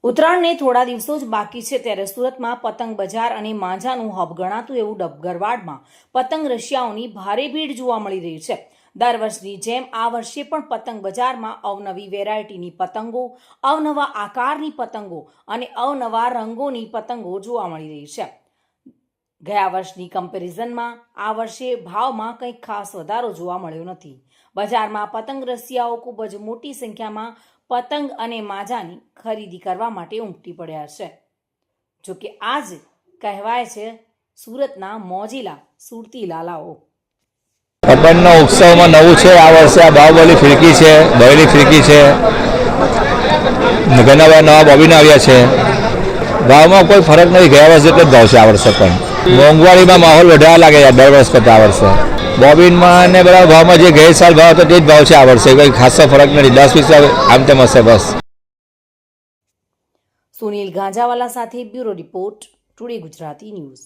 ઉત્તરાયણને થોડા દિવસો જ બાકી છે ત્યારે સુરતમાં પતંગ બજાર અને માંજાનું હબ ગણાતું એવું ડબગરવાડમાં પતંગ રશિયાઓની ભારે ભીડ જોવા મળી રહી છે। દર વર્ષની જેમ આ વર્ષે પણ પતંગ બજારમાં અવનવી વેરાયટીની પતંગો, અવનવા આકારની પતંગો અને અવનવા રંગોની પતંગો જોવા મળી રહી છે। ગયા વર્ષની કમ્પેરિઝનમાં આ વર્ષે ભાવમાં કંઈક ખાસ વધારો જોવા મળ્યો નથી। બજારમાં પતંગ રસિયાઓ ખૂબ જ મોટી સંખ્યામાં પતંગ અને માજાની ખરીદી કરવા માટે ઉમટી પડ્યા છે। જોકે આજ કહેવાય છે સુરતના મોજીલા સુરતી લાલાઓ। પતંગનો ઉત્સવમાં નવું છે આ વર્ષે આ બાહુબલી ફિરકી છે, દહેલી ફિરકી છે, ઘણા બધા નવા બોબીન આવ્યા છે। ભાવમાં કોઈ ફરક નથી, ગયા વર્ષે જેટલો જ ભાવ છે આ વર્ષે પણ। મોંઘવારીમાં માહોલ વધારે લાગે છે દર વર્ષ કરતાં આ વર્ષે। બોબીનમાં અને બધા ભાવમાં જે ગઈ સાલ ભાવ હતો તે જ ભાવ છે આ વર્ષે, કોઈ ખાસો ફરક નથી, 10-20 આમ તેમ હશે બસ। સુનિલ ગાંજાવાલા સાથે bureau report, today Gujarati news.